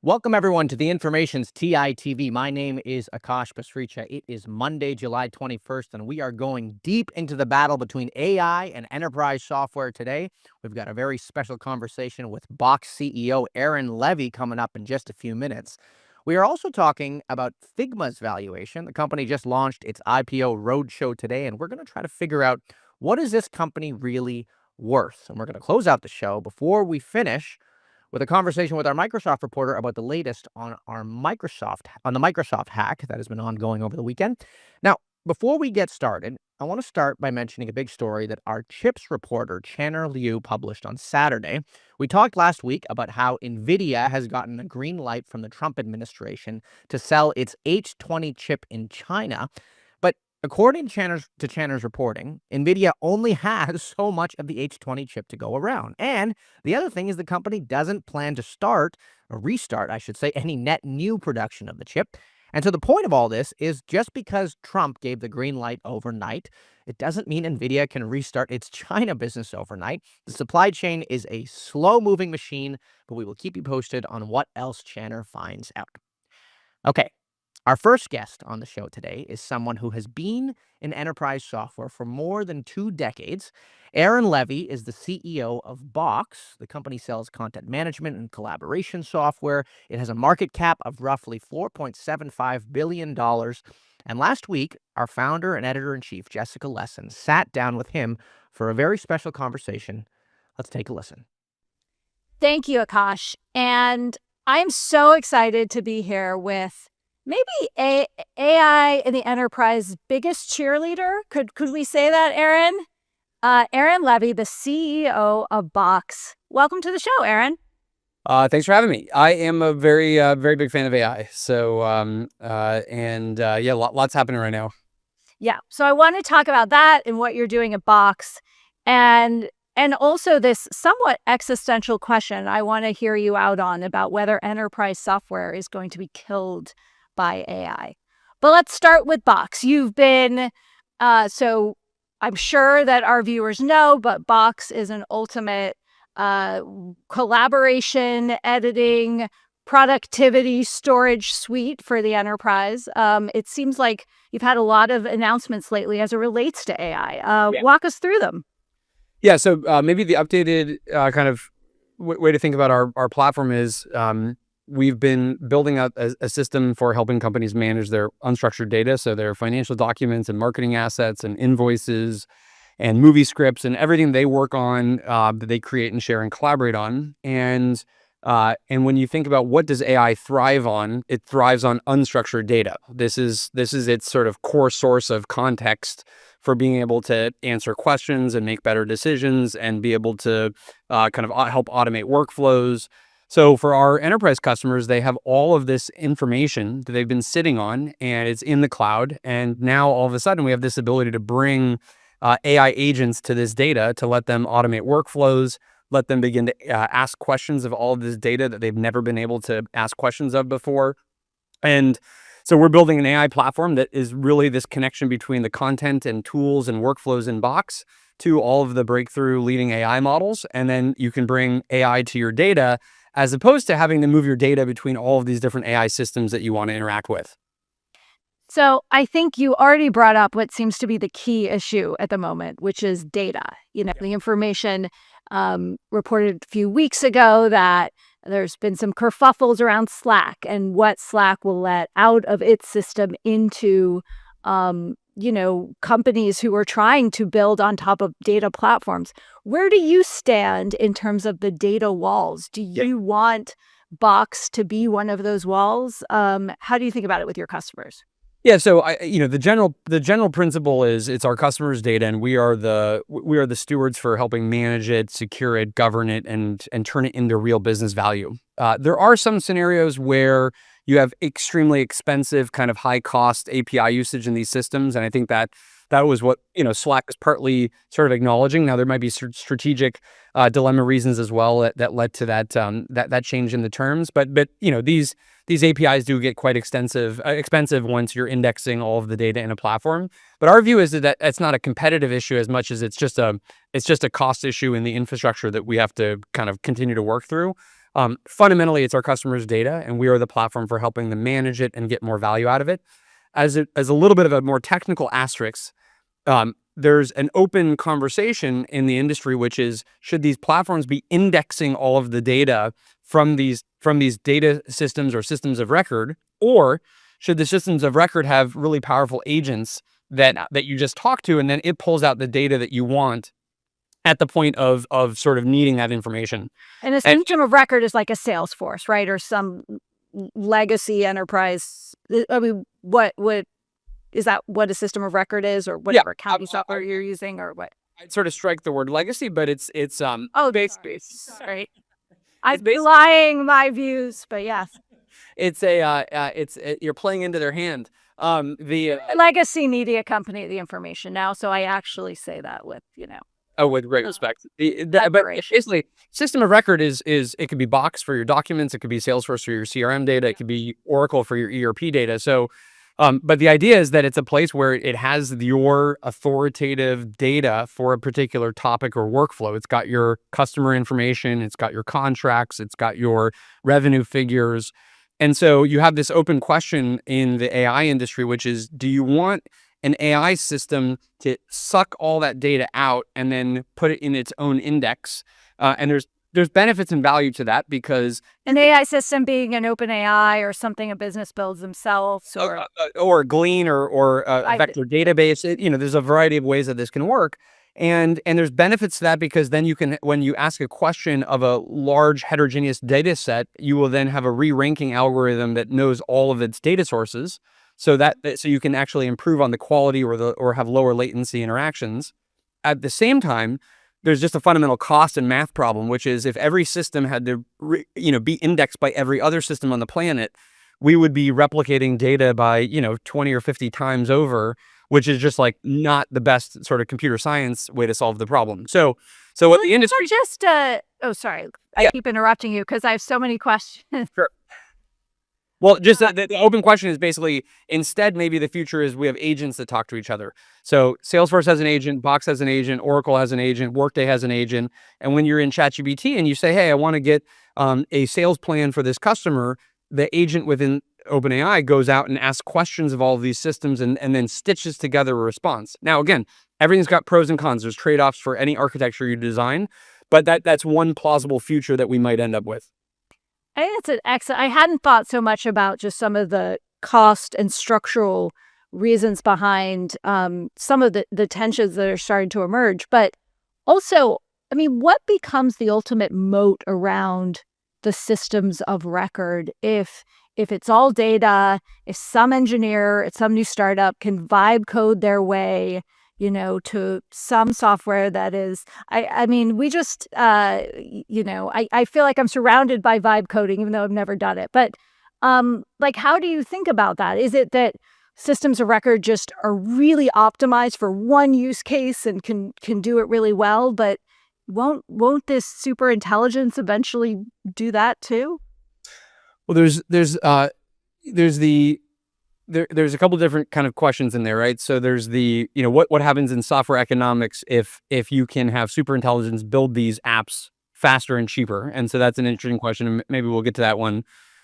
Welcome, everyone, to the Information's TITV. My name is Akash Pasricha. It is Monday, July 21st, and we are going deep into the battle between AI and enterprise software today. We've got a very special conversation with Box CEO Aaron Levie coming up in just a few minutes. We are also talking about Figma's valuation. The company just launched its IPO roadshow today, and we're going to try to figure out what is this company really worth. And we're going to close out the show before we finish with a conversation with our Microsoft reporter about the latest on the Microsoft hack that has been ongoing over the weekend. Now, before we get started, I want to start by mentioning a big story that our Chips reporter, Channer Liu, published on Saturday. We talked last week about how NVIDIA has gotten a green light from the Trump administration to sell its H20 chip in China. But according to Channer's reporting, NVIDIA only has so much of the H20 chip to go around. And the other thing is the company doesn't plan to restart, any net new production of the chip. And so the point of all this is just because Trump gave the green light overnight, it doesn't mean NVIDIA can restart its China business overnight. The supply chain is a slow-moving machine, but we will keep you posted on what else Channer finds out. Okay. Our first guest on the show today is someone who has been in enterprise software for more than 2 decades. Aaron Levie is the CEO of Box. The company sells content management and collaboration software. It has a market cap of roughly $4.75 billion. And last week, our founder and editor-in-chief, Jessica Lessin, sat down with him for a very special conversation. Let's take a listen. Thank you, Akash. And I'm so excited to be here with maybe AI in the enterprise biggest cheerleader. Could we say that, Aaron? Aaron Levie, the CEO of Box. Welcome to the show, Aaron. Thanks for having me. I am a very big fan of AI. So, lots happening right now. Yeah. So I want to talk about that and what you're doing at Box, and also this somewhat existential question I want to hear you out on about whether enterprise software is going to be killed by AI. But let's start with Box. You've been, so I'm sure that our viewers know, but Box is an ultimate collaboration, editing, productivity, storage suite for the enterprise. It seems like you've had a lot of announcements lately as it relates to AI. Walk us through them. Yeah, so maybe the updated kind of way to think about our platform is we've been building out a system for helping companies manage their unstructured data, so their financial documents and marketing assets and invoices and movie scripts and everything they work on that they create and share and collaborate on. And when you think about what does AI thrive on, it thrives on unstructured data. This is its sort of core source of context for being able to answer questions and make better decisions and be able to kind of help automate workflows. So for our enterprise customers, they have all of this information that they've been sitting on, and it's in the cloud. And now all of a sudden we have this ability to bring AI agents to this data to let them automate workflows, let them begin to ask questions of all of this data that they've never been able to ask questions of before. And so we're building an AI platform that is really this connection between the content and tools and workflows in Box to all of the breakthrough leading AI models. And then you can bring AI to your data as opposed to having to move your data between all of these different AI systems that you want to interact with. So I think you already brought up what seems to be the key issue at the moment, which is data. The information reported a few weeks ago that there's been some kerfuffles around Slack and what Slack will let out of its system into companies who are trying to build on top of data platforms. Where do you stand in terms of the data walls? Do you want Box to be one of those walls? How do you think about it with your customers? Yeah, so the general principle is it's our customers' data, and we are the stewards for helping manage it, secure it, govern it, and turn it into real business value. There are some scenarios where you have extremely expensive, kind of high cost API usage in these systems, and I think that was what Slack was partly sort of acknowledging. Now there might be strategic dilemma reasons as well that led to that change in the terms, but these APIs do get quite expensive once you're indexing all of the data in a platform. But our view is that it's not a competitive issue as much as it's just a cost issue in the infrastructure that we have to kind of continue to work through. Fundamentally, it's our customers' data, and we are the platform for helping them manage it and get more value out of it. As a little bit of a more technical asterisk, there's an open conversation in the industry, which is, should these platforms be indexing all of the data from these data systems or systems of record, or should the systems of record have really powerful agents that you just talk to, and then it pulls out the data that you want at the point of sort of needing that information? And a system of record is like a Salesforce, right? Or some legacy enterprise. I mean, what is that? What a system of record is, or whatever accounting software you're using, or what? I'd sort of strike the word legacy, but it's based. Sorry, I'm lying my views, but yes, it's you're playing into their hand. The legacy media company, the information now, so I actually say that with with great respect. But basically, system of record is it could be Box for your documents, it could be Salesforce for your CRM data, it could be Oracle for your ERP data. So, but the idea is that it's a place where it has your authoritative data for a particular topic or workflow. It's got your customer information, it's got your contracts, it's got your revenue figures. And so you have this open question in the AI industry, which is, do you want an AI system to suck all that data out and then put it in its own index? And there's benefits and value to that, because an AI system being an open AI or something a business builds themselves, or Glean or a vector database. There's a variety of ways that this can work. And there's benefits to that, because then you can, when you ask a question of a large heterogeneous data set, you will then have a re-ranking algorithm that knows all of its data sources, so you can actually improve on the quality or have lower latency interactions. At the same time, there's just a fundamental cost and math problem, which is, if every system had to be indexed by every other system on the planet, we would be replicating data by 20 or 50 times over, which is just like not the best sort of computer science way to solve the problem. So what the industry just sorry, I keep interrupting you because I have so many questions. Sure. Well, just the open question is basically, instead, maybe the future is we have agents that talk to each other. So Salesforce has an agent, Box has an agent, Oracle has an agent, Workday has an agent. And when you're in ChatGPT and you say, hey, I want to get a sales plan for this customer, the agent within OpenAI goes out and asks questions of all of these systems and then stitches together a response. Now, again, everything's got pros and cons. There's trade-offs for any architecture you design, but that's one plausible future that we might end up with. I think it's an excellent. I hadn't thought so much about just some of the cost and structural reasons behind some of the tensions that are starting to emerge. But also, I mean, what becomes the ultimate moat around the systems of record if it's all data, if some engineer at some new startup can vibe code their way to some software that is, I mean, we just, I feel like I'm surrounded by vibe coding, even though I've never done it. But how do you think about that? Is it that systems of record just are really optimized for one use case and can do it really well, but won't this super intelligence eventually do that too? Well, there's a couple different kind of questions in there, right? So there's what happens in software economics if you can have super intelligence build these apps faster and cheaper? And so that's an interesting question, and maybe we'll get to that one.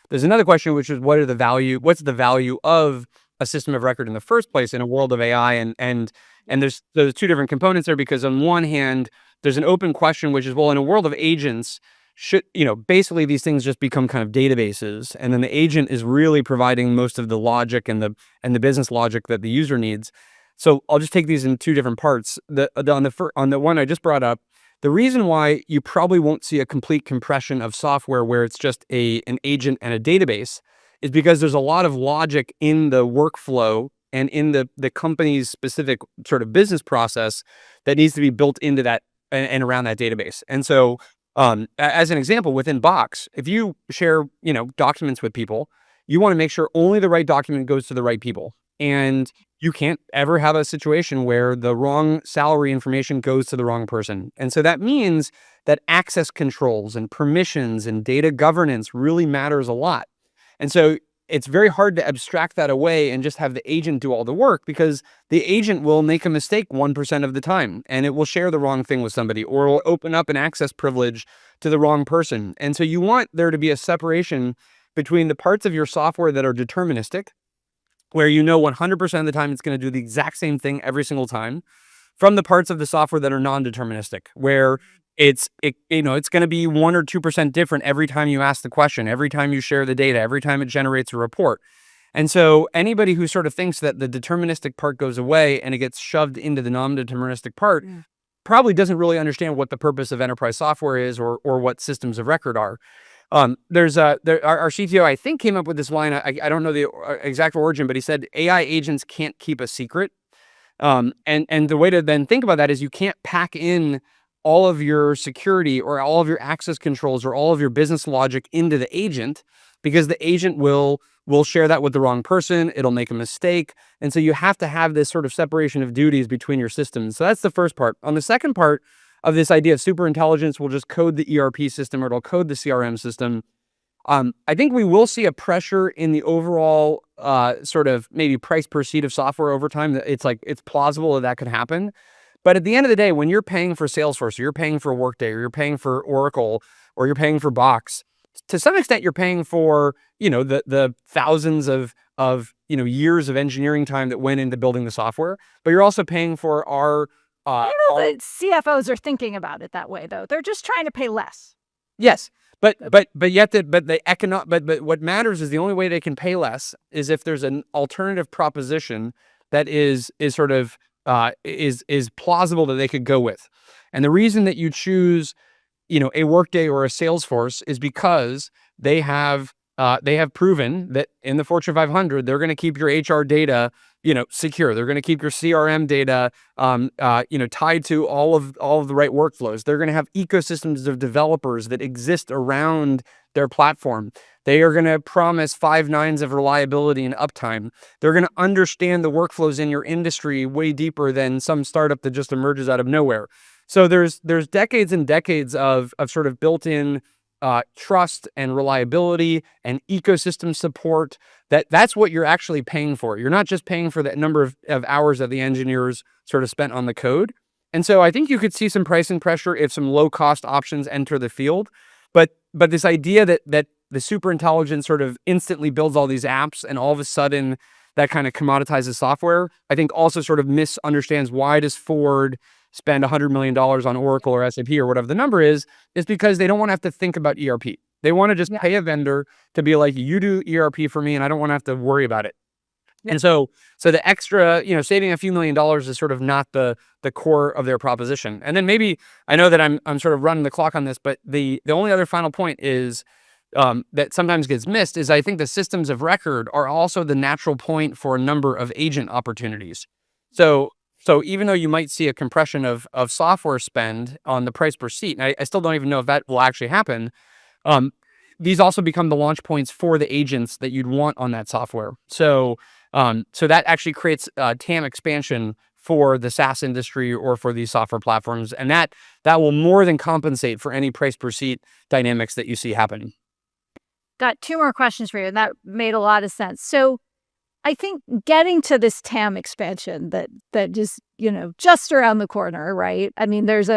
There's another question, which is what's the value of a system of record in the first place in a world of AI? And there's two different components there, because on one hand, there's an open question, which is, well, in a world of agents, should basically these things just become kind of databases, and then the agent is really providing most of the logic and the business logic that the user needs. So I'll just take these in two different parts. On the one I just brought up, the reason why you probably won't see a complete compression of software where it's just an agent and a database is because there's a lot of logic in the workflow and in the company's specific sort of business process that needs to be built into that and around that database. And so as an example, within Box, if you share, documents with people, you want to make sure only the right document goes to the right people. And you can't ever have a situation where the wrong salary information goes to the wrong person. And so that means that access controls and permissions and data governance really matters a lot. And so it's very hard to abstract that away and just have the agent do all the work, because the agent will make a mistake 1% of the time, and it will share the wrong thing with somebody, or it will open up an access privilege to the wrong person. And so you want there to be a separation between the parts of your software that are deterministic, where you know 100% of the time it's going to do the exact same thing every single time, from the parts of the software that are non-deterministic, where it's going to be 1 or 2% different every time you ask the question, every time you share the data, every time it generates a report. And so anybody who sort of thinks that the deterministic part goes away and it gets shoved into the non-deterministic part probably doesn't really understand what the purpose of enterprise software is, or what systems of record are. Our CTO, I think, came up with this line. I don't know the exact origin, but he said AI agents can't keep a secret. And the way to then think about that is you can't pack in all of your security or all of your access controls or all of your business logic into the agent, because the agent will share that with the wrong person. It'll make a mistake. And so you have to have this sort of separation of duties between your systems. So that's the first part. On the second part of this idea of super intelligence, will just code the ERP system, or it'll code the CRM system. I think we will see a pressure in the overall sort of maybe price per seat of software over time. It's plausible that could happen. But at the end of the day, when you're paying for Salesforce, or you're paying for Workday, or you're paying for Oracle, or you're paying for Box, to some extent you're paying for, the thousands of years of engineering time that went into building the software. But you're also paying for our I don't know that CFOs are thinking about it that way, though. They're just trying to pay less. Yes. But what matters is the only way they can pay less is if there's an alternative proposition that is plausible that they could go with. And the reason that you choose, a Workday or a Salesforce is because they have proven that in the Fortune 500, they're going to keep your HR data, secure. They're going to keep your CRM data, tied to all of the right workflows. They're going to have ecosystems of developers that exist around their platform. They are going to promise 5 nines of reliability and uptime. They're going to understand the workflows in your industry way deeper than some startup that just emerges out of nowhere. So there's decades and decades of sort of built-in trust and reliability and ecosystem support. That's what you're actually paying for. You're not just paying for that number of hours that the engineers sort of spent on the code. And so I think you could see some pricing pressure if some low-cost options enter the field. But this idea that the super intelligence sort of instantly builds all these apps and all of a sudden that kind of commoditizes software, I think also sort of misunderstands why does Ford spend $100 million on Oracle or SAP or whatever the number is because they don't want to have to think about ERP. They want to just pay a vendor to be like, you do ERP for me and I don't want to have to worry about it. And so the extra, saving a few $1 million is sort of not the core of their proposition. And then maybe, I know that I'm sort of running the clock on this, but the only other final point is that sometimes gets missed is I think the systems of record are also the natural point for a number of agent opportunities. So even though you might see a compression of software spend on the price per seat, and I still don't even know if that will actually happen, these also become the launch points for the agents that you'd want on that software. So that actually creates TAM expansion for the SaaS industry or for these software platforms, and that will more than compensate for any price per seat dynamics that you see happening. Got 2 more questions for you, and that made a lot of sense. So I think getting to this TAM expansion that just, just around the corner, right? I mean, there's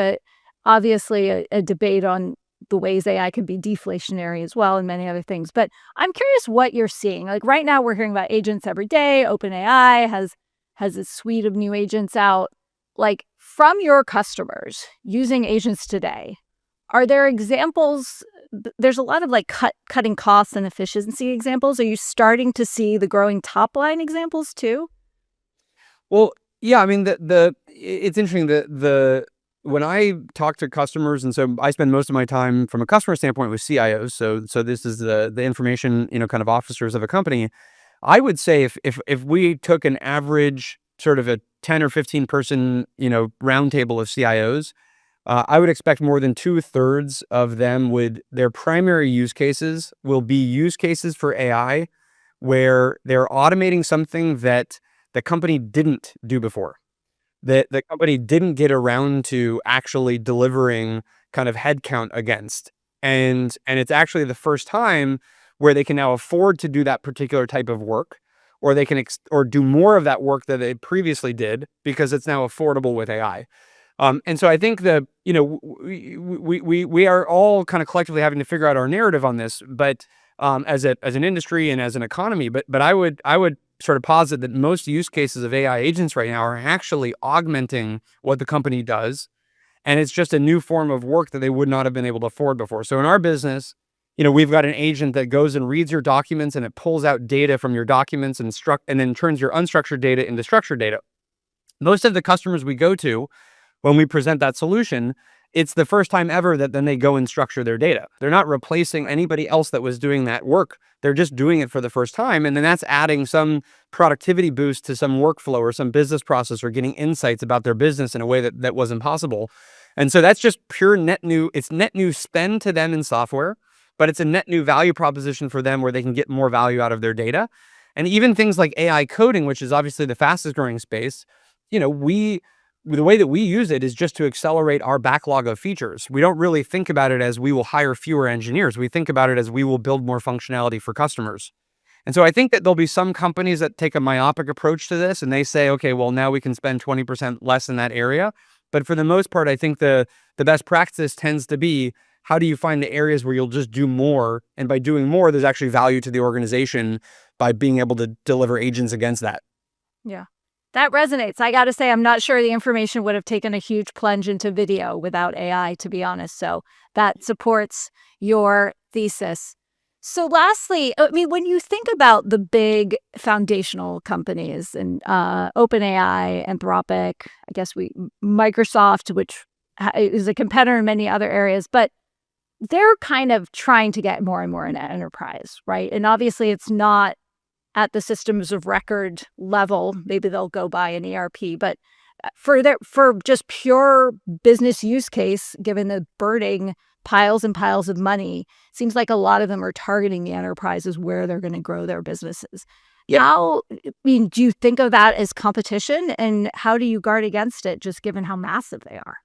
obviously a debate on the ways AI can be deflationary as well and many other things. But I'm curious what you're seeing. Like right now we're hearing about agents every day. OpenAI has a suite of new agents out. Like from your customers using agents today, are there examples? There's a lot of cutting costs and efficiency examples. Are you starting to see the growing top line examples too? Well, yeah, I mean, it's interesting that when I talk to customers, and so I spend most of my time from a customer standpoint with CIOs. So this is the information, kind of officers of a company. I would say if we took an average sort of a 10 or 15 person, roundtable of CIOs, I would expect more than 2/3 of them their primary use cases will be use cases for AI where they're automating something that the company didn't do before, that the company didn't get around to actually delivering kind of headcount against. And it's actually the first time where they can now afford to do that particular type of work, or they can or do more of that work that they previously did because it's now affordable with AI. And so I think we are all kind of collectively having to figure out our narrative on this, but as an industry and as an economy. But I would sort of posit that most use cases of AI agents right now are actually augmenting what the company does, and it's just a new form of work that they would not have been able to afford before. So in our business, we've got an agent that goes and reads your documents, and it pulls out data from your documents and then turns your unstructured data into structured data. Most of the customers we go to, when we present that solution, it's the first time ever that then they go and structure their data. They're not replacing anybody else that was doing that work. They're just doing it for the first time. And then that's adding some productivity boost to some workflow or some business process, or getting insights about their business in a way that wasn't possible. And so that's just pure net new. It's net new spend to them in software, but it's a net new value proposition for them where they can get more value out of their data. And even things like AI coding, which is obviously the fastest growing space, the way that we use it is just to accelerate our backlog of features. We don't really think about it as we will hire fewer engineers. We think about it as we will build more functionality for customers. And so I think that there'll be some companies that take a myopic approach to this, and they say, okay, well, now we can spend 20% less in that area. But for the most part, I think the best practice tends to be, how do you find the areas where you'll just do more? And by doing more, there's actually value to the organization by being able to deliver agents against that. Yeah. That resonates. I got to say, I'm not sure the information would have taken a huge plunge into video without AI, to be honest. So that supports your thesis. So lastly, I mean, when you think about the big foundational companies and OpenAI, Anthropic, I guess Microsoft, which is a competitor in many other areas, but they're kind of trying to get more and more into enterprise, right? And obviously it's not at the systems of record level. Maybe they'll go buy an ERP, but for just pure business use case, given the burning piles and piles of money, seems like a lot of them are targeting the enterprises where they're going to grow their businesses. Yeah. Do you think of that as competition, and how do you guard against it, just given how massive they are?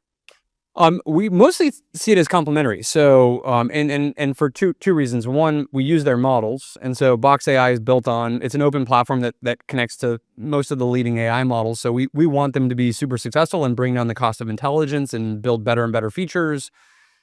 We mostly see it as complementary. So, and for two reasons. One, we use their models. And so Box AI is built on, it's an open platform that connects to most of the leading AI models. So we want them to be super successful and bring down the cost of intelligence and build better and better features.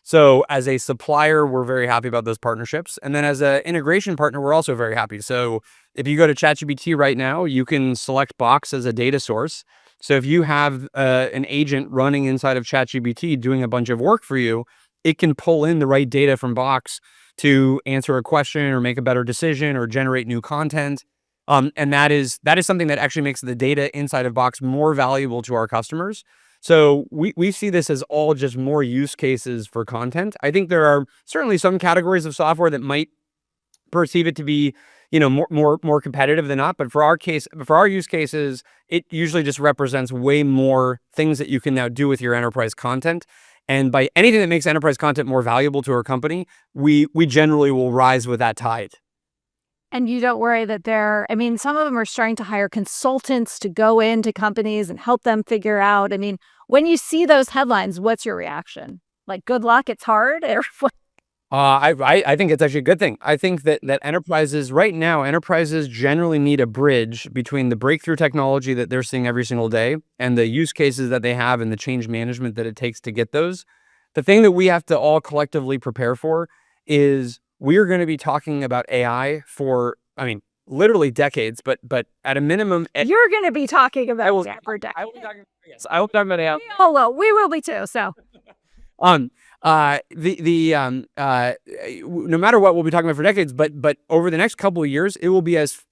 So as a supplier, we're very happy about those partnerships. And then as an integration partner, we're also very happy. So if you go to ChatGPT right now, you can select Box as a data source. So if you have an agent running inside of ChatGPT doing a bunch of work for you, it can pull in the right data from Box to answer a question or make a better decision or generate new content. And that is something that actually makes the data inside of Box more valuable to our customers. So we see this as all just more use cases for content. I think there are certainly some categories of software that might perceive it to be, more competitive than not. But for our use cases, it usually just represents way more things that you can now do with your enterprise content. And by anything that makes enterprise content more valuable to our company, we generally will rise with that tide. And you don't worry that some of them are starting to hire consultants to go into companies and help them figure out. When you see those headlines, what's your reaction? Like, good luck, it's hard? Or what? I think it's actually a good thing. I think that enterprises generally need a bridge between the breakthrough technology that they're seeing every single day and the use cases that they have and the change management that it takes to get those. The thing that we have to all collectively prepare for is we're going to be talking about AI for, literally decades, but at a minimum, you're going to be talking about AI for decades. I will be talking. Yes, I will be talking about AI. We will be too. So. No matter what, we'll be talking about for decades, but over the next couple of years, it will be as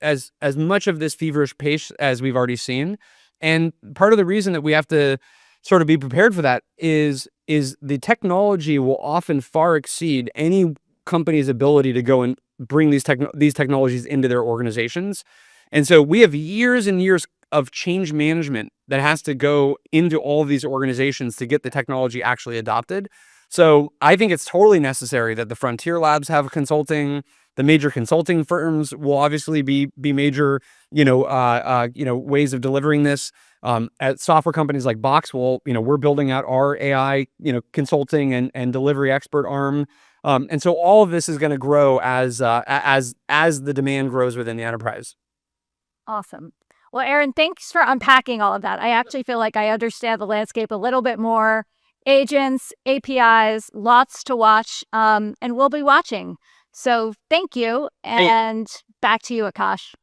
much of this feverish pace as we've already seen. And part of the reason that we have to sort of be prepared for that is the technology will often far exceed any company's ability to go and bring these technologies into their organizations. And so we have years and years of change management that has to go into all of these organizations to get the technology actually adopted. So I think it's totally necessary that the frontier labs have consulting. The major consulting firms will obviously be major, ways of delivering this. At software companies like Box, we're building out our AI, consulting and delivery expert arm. And so all of this is going to grow as the demand grows within the enterprise. Awesome. Well, Aaron, thanks for unpacking all of that. I actually feel like I understand the landscape a little bit more. Agents, APIs, lots to watch, and we'll be watching. So thank you, and back to you, Akash.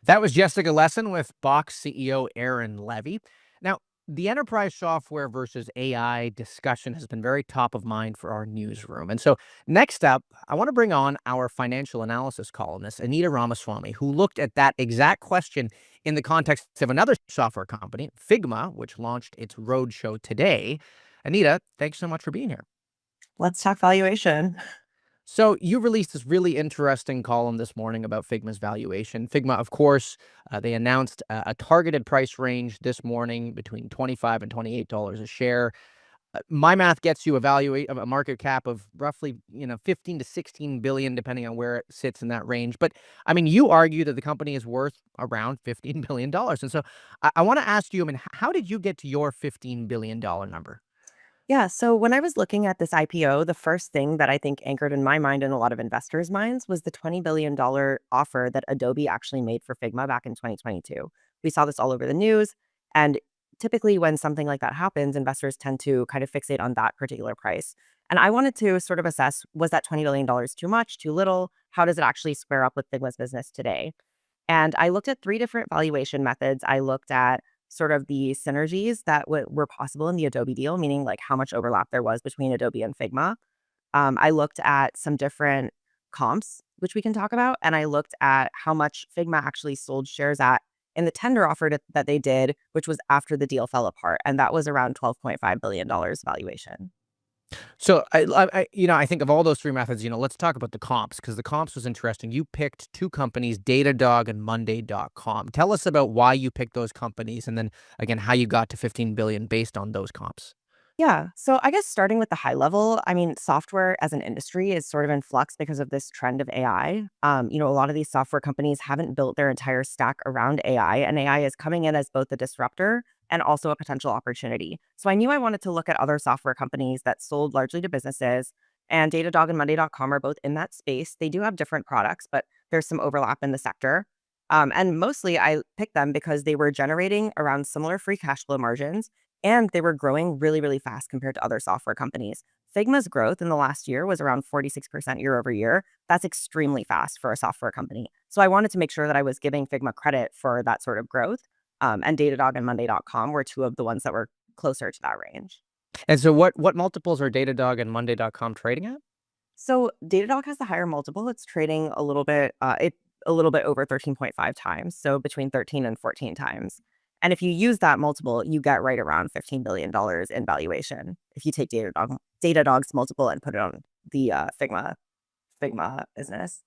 That was Jessica Lesson with Box CEO Aaron Levie. Now, the enterprise software versus AI discussion has been very top of mind for our newsroom. And so, next up, I want to bring on our financial analysis columnist, Anita Ramaswamy, who looked at that exact question in the context of another software company, Figma, which launched its roadshow today. Anita, thanks so much for being here. Let's talk valuation. So you released this really interesting column this morning about Figma's valuation. Figma, of course, they announced a targeted price range this morning between $25 and $28 a share. My math gets you a market cap of roughly 15 to 16 billion, depending on where it sits in that range. But I mean, you argue that the company is worth around $15 billion. And so I want to ask you, I mean, how did you get to your $15 billion number? Yeah, so when I was looking at this IPO, the first thing that I think anchored in my mind and a lot of investors' minds was the $20 billion offer that Adobe actually made for Figma back in 2022. We saw this all over the news. And typically, when something like that happens, investors tend to kind of fixate on that particular price. And I wanted to sort of assess, was that $20 billion too much, too little? How does it actually square up with Figma's business today? And I looked at three different valuation methods. I looked at sort of the synergies that were possible in the Adobe deal, meaning like how much overlap there was between Adobe and Figma. I looked at some different comps, which we can talk about. And I looked at how much Figma actually sold shares at in the tender offer that they did, which was after the deal fell apart. And that was around $12.5 billion valuation. So I think of all those three methods, let's talk about the comps, because the comps was interesting. You picked two companies, Datadog and Monday.com. Tell us about why you picked those companies, and then again, how you got to 15 billion based on those comps. Yeah. So I guess starting with the high level, I mean, software as an industry is sort of in flux because of this trend of AI. A lot of these software companies haven't built their entire stack around AI, and AI is coming in as both a disruptor and also a potential opportunity. So I knew I wanted to look at other software companies that sold largely to businesses, and Datadog and Monday.com are both in that space. They do have different products, but there's some overlap in the sector. And mostly I picked them because they were generating around similar free cash flow margins, and they were growing really, really fast compared to other software companies. Figma's growth in the last year was around 46% year over year. That's extremely fast for a software company. So I wanted to make sure that I was giving Figma credit for that sort of growth. And Datadog and Monday.com were two of the ones that were closer to that range. And so what multiples are Datadog and Monday.com trading at? So Datadog has the higher multiple. It's trading a little bit over 13.5 times, so between 13 and 14 times. And if you use that multiple, you get right around $15 billion in valuation. If you take Datadog's multiple and put it on the Figma business.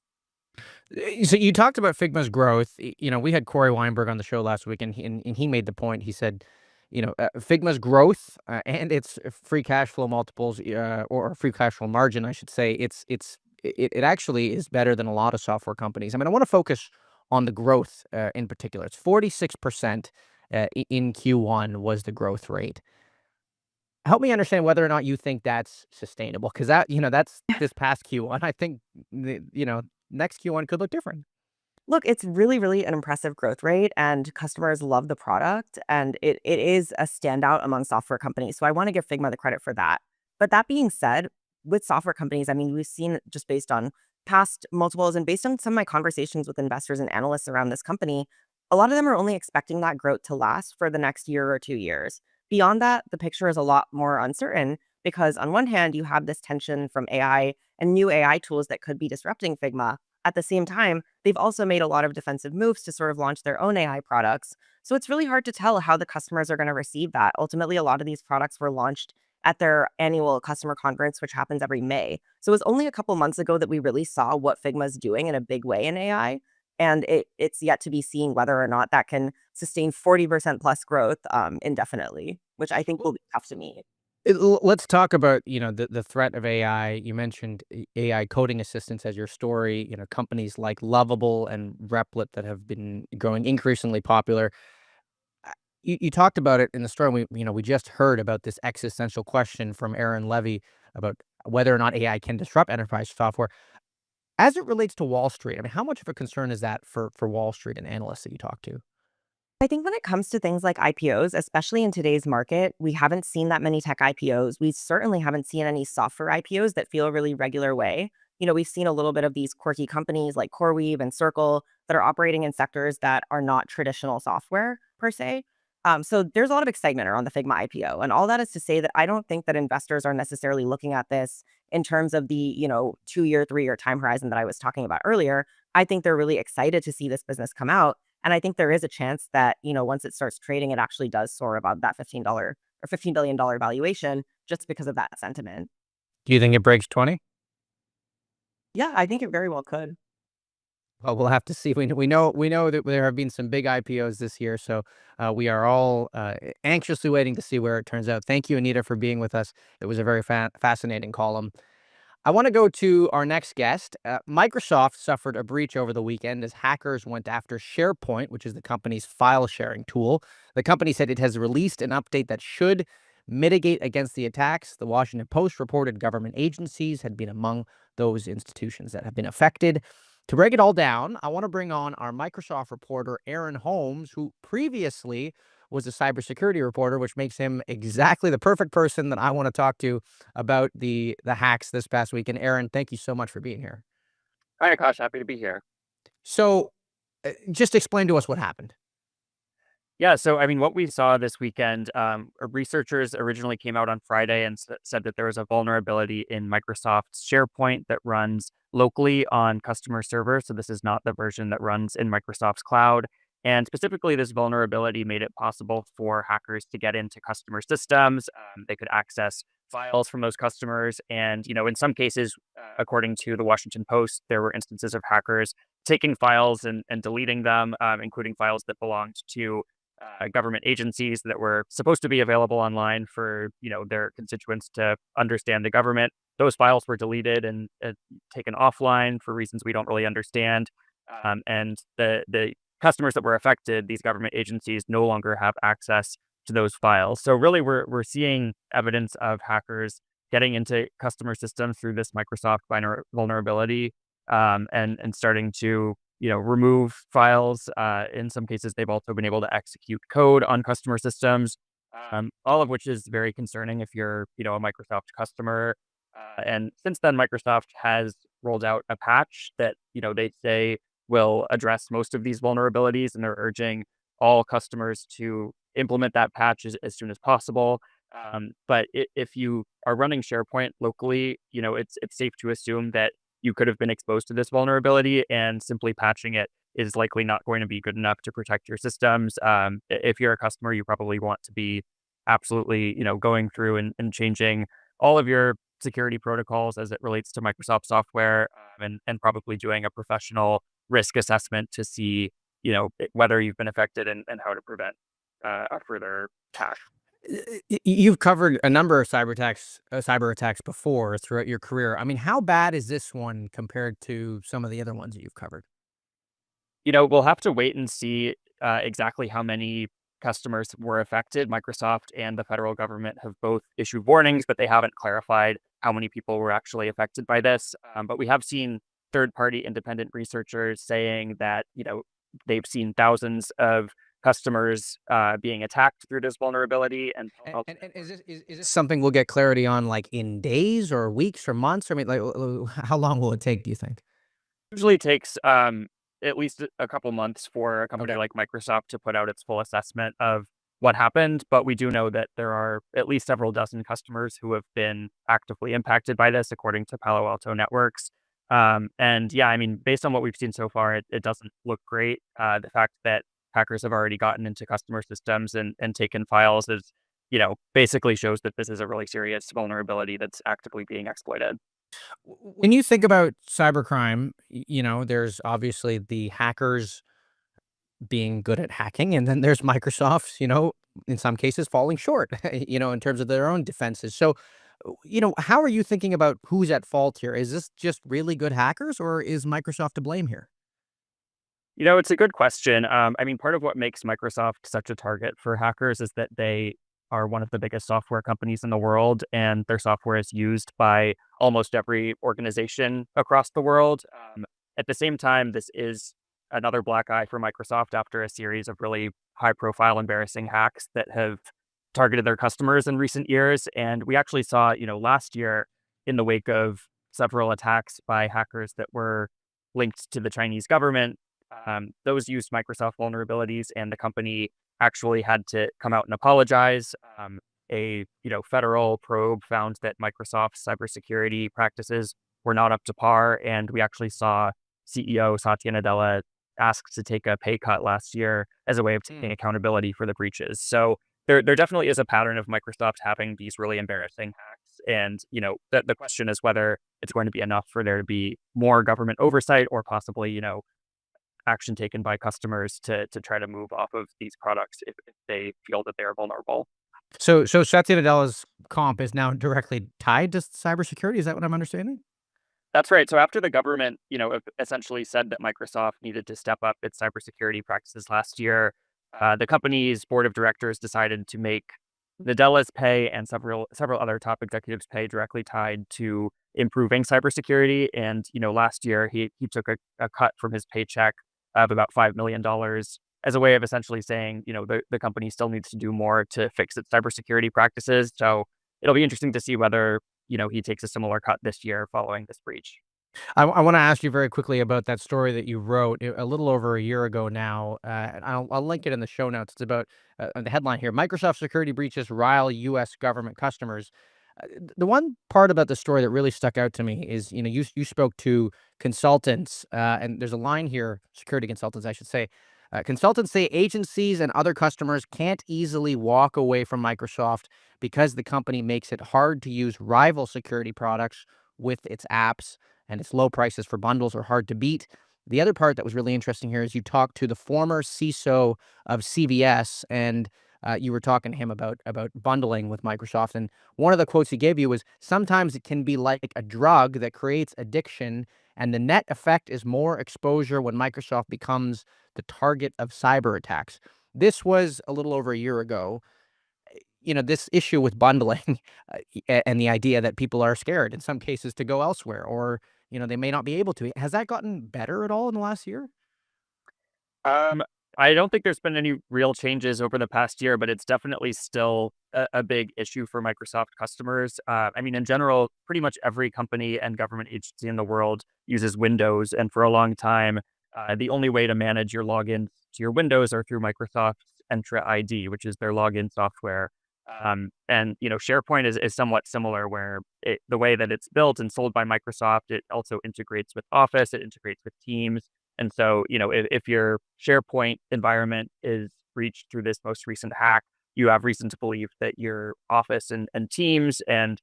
So you talked about Figma's growth. We had Corey Weinberg on the show last week, and he made the point. He said, Figma's growth and its free cash flow multiples, or free cash flow margin, I should say, it actually is better than a lot of software companies. I mean, I want to focus on the growth in particular. It's 46% in Q1 was the growth rate. Help me understand whether or not you think that's sustainable, because that's this past Q1. I think next Q1 could look different. Look, it's really, really an impressive growth rate, and customers love the product, and it is a standout among software companies. So I want to give Figma the credit for that. But that being said, with software companies, I mean, we've seen just based on past multiples and based on some of my conversations with investors and analysts around this company, a lot of them are only expecting that growth to last for the next year or 2 years. Beyond that, the picture is a lot more uncertain because on one hand, you have this tension from AI and new AI tools that could be disrupting Figma. At the same time, they've also made a lot of defensive moves to sort of launch their own AI products. So it's really hard to tell how the customers are going to receive that. Ultimately, a lot of these products were launched at their annual customer conference, which happens every May. So it was only a couple months ago that we really saw what Figma's doing in a big way in AI. And it's yet to be seen whether or not that can sustain 40% plus growth indefinitely, which I think will be tough to meet. Let's talk about the threat of AI. You mentioned AI coding assistants as your story. Companies like Lovable and Replit that have been growing increasingly popular. You talked about it in the story. We just heard about this existential question from Aaron Levie about whether or not AI can disrupt enterprise software. As it relates to Wall Street, I mean, how much of a concern is that for Wall Street and analysts that you talk to? I think when it comes to things like IPOs, especially in today's market, we haven't seen that many tech IPOs. We certainly haven't seen any software IPOs that feel a really regular way. We've seen a little bit of these quirky companies like CoreWeave and Circle that are operating in sectors that are not traditional software per se. So there's a lot of excitement around the Figma IPO. And all that is to say that I don't think that investors are necessarily looking at this in terms of the, 2-year, 3-year time horizon that I was talking about earlier. I think they're really excited to see this business come out. And I think there is a chance that, once it starts trading, it actually does soar above that $15 billion valuation just because of that sentiment. Do you think it breaks 20? Yeah, I think it very well could. Well, we'll have to see. We know that there have been some big IPOs this year, so we are all anxiously waiting to see where it turns out. Thank you, Anita, for being with us. It was a very fascinating column. I want to go to our next guest. Microsoft suffered a breach over the weekend as hackers went after SharePoint, which is the company's file sharing tool. The company said it has released an update that should mitigate against the attacks. The Washington Post reported government agencies had been among those institutions that have been affected. To break it all down, I want to bring on our Microsoft reporter, Aaron Holmes, who previously was a cybersecurity reporter, which makes him exactly the perfect person that I want to talk to about the hacks this past week. And Aaron, thank you so much for being here. Hi, Akash. Happy to be here. So just explain to us what happened. Yeah, so I mean, what we saw this weekend, researchers originally came out on Friday and said that there was a vulnerability in Microsoft's SharePoint that runs locally on customer servers. So this is not the version that runs in Microsoft's cloud. And specifically, this vulnerability made it possible for hackers to get into customer systems. They could access files from those customers. And, in some cases, according to the Washington Post, there were instances of hackers taking files and deleting them, including files that belonged to government agencies that were supposed to be available online for their constituents to understand the government. Those files were deleted and taken offline for reasons we don't really understand. And the customers that were affected, these government agencies, no longer have access to those files. So really, we're seeing evidence of hackers getting into customer systems through this Microsoft vulnerability, and starting to remove files. In some cases, they've also been able to execute code on customer systems, all of which is very concerning if you're, a Microsoft customer. And since then, Microsoft has rolled out a patch that, they say will address most of these vulnerabilities, and they're urging all customers to implement that patch as soon as possible. But if you are running SharePoint locally, it's safe to assume that you could have been exposed to this vulnerability, and simply patching it is likely not going to be good enough to protect your systems. If you're a customer, you probably want to be absolutely, going through and changing all of your security protocols as it relates to Microsoft software, and probably doing a professional risk assessment to see, whether you've been affected and how to prevent a further attack. You've covered a number of cyber attacks before throughout your career. I mean, how bad is this one compared to some of the other ones that you've covered? We'll have to wait and see exactly how many customers were affected. Microsoft and the federal government have both issued warnings, but they haven't clarified how many people were actually affected by this. But we have seen third-party independent researchers saying that, they've seen thousands of customers being attacked through this vulnerability. And is this something we'll get clarity on, like in days or weeks or months? Or I mean, like, how long will it take, do you think? usually takes at least a couple months for a company like Microsoft to put out its full assessment of what happened. But we do know that there are at least several dozen customers who have been actively impacted by this, according to Palo Alto Networks. And yeah, I mean, based on what we've seen so far, it doesn't look great. The fact that hackers have already gotten into customer systems and taken files is, basically shows that this is a really serious vulnerability that's actively being exploited. When you think about cybercrime, there's obviously the hackers being good at hacking, and then there's Microsoft's, in some cases falling short, in terms of their own defenses. So, how are you thinking about who's at fault here? Is this just really good hackers, or is Microsoft to blame here? It's a good question. I mean, part of what makes Microsoft such a target for hackers is that they are one of the biggest software companies in the world, and their software is used by almost every organization across the world. At the same time, this is another black eye for Microsoft after a series of really high-profile, embarrassing hacks that have targeted their customers in recent years. And we actually saw, last year, in the wake of several attacks by hackers that were linked to the Chinese government, those used Microsoft vulnerabilities, and the company actually had to come out and apologize. A federal probe found that Microsoft's cybersecurity practices were not up to par, and we actually saw CEO Satya Nadella asked to take a pay cut last year as a way of taking accountability for the breaches. So there definitely is a pattern of Microsoft having these really embarrassing hacks. And, the question is whether it's going to be enough for there to be more government oversight or possibly, action taken by customers to try to move off of these products if they feel that they are vulnerable. So Satya Nadella's comp is now directly tied to cybersecurity. Is that what I'm understanding? That's right. So after the government, essentially said that Microsoft needed to step up its cybersecurity practices last year, the company's board of directors decided to make Nadella's pay and several other top executives' pay directly tied to improving cybersecurity. And last year he took a cut from his paycheck of about $5 million as a way of essentially saying, the company still needs to do more to fix its cybersecurity practices. So it'll be interesting to see whether he takes a similar cut this year following this breach. I want to ask you very quickly about that story that you wrote a little over a year ago now. And I'll link it in the show notes. It's about the headline here: Microsoft security breaches rile U.S. government customers. The one part about the story that really stuck out to me is, you spoke to consultants, and there's a line here, security consultants, I should say. Consultants say agencies and other customers can't easily walk away from Microsoft because the company makes it hard to use rival security products with its apps, and its low prices for bundles are hard to beat. The other part that was really interesting here is you talked to the former CISO of CVS, and you were talking to him about bundling with Microsoft. And one of the quotes he gave you was, sometimes it can be like a drug that creates addiction, and the net effect is more exposure when Microsoft becomes the target of cyber attacks. This was a little over a year ago. This issue with bundling and the idea that people are scared in some cases to go elsewhere, or, they may not be able to. Has that gotten better at all in the last year? Um, I don't think there's been any real changes over the past year, but it's definitely still a big issue for Microsoft customers. In general, pretty much every company and government agency in the world uses Windows, and for a long time, the only way to manage your logins to your Windows are through Microsoft's Entra ID, which is their login software. And SharePoint is somewhat similar, where the way that it's built and sold by Microsoft, it also integrates with Office, it integrates with Teams. And so, if your SharePoint environment is breached through this most recent hack, you have reason to believe that your Office and Teams and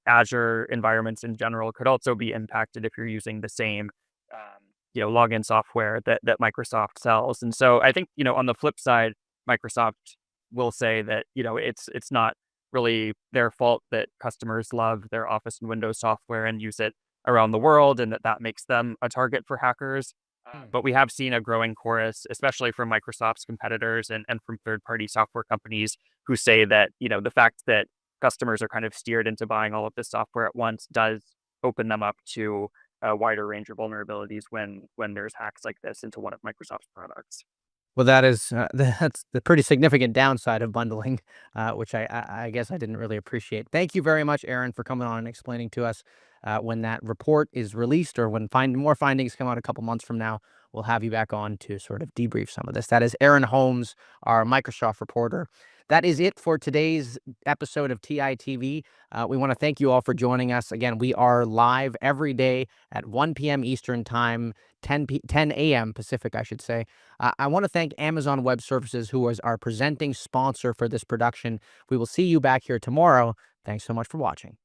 Azure environments in general could also be impacted if you're using the same login software that Microsoft sells. And so I think, on the flip side, Microsoft will say that, it's not really their fault that customers love their Office and Windows software and use it around the world, and that makes them a target for hackers. But we have seen a growing chorus, especially from Microsoft's competitors and from third-party software companies, who say that, the fact that customers are kind of steered into buying all of this software at once does open them up to a wider range of vulnerabilities when there's hacks like this into one of Microsoft's products. Well, that's the pretty significant downside of bundling, which I guess I didn't really appreciate. Thank you very much, Aaron, for coming on and explaining to us when that report is released, or when more findings come out a couple months from now. We'll have you back on to sort of debrief some of this. That is Aaron Holmes, our Microsoft reporter. That is it for today's episode of TITV. We want to thank you all for joining us. Again, we are live every day at 1 p.m. Eastern Time, 10 a.m. Pacific, I should say. I want to thank Amazon Web Services, who is our presenting sponsor for this production. We will see you back here tomorrow. Thanks so much for watching.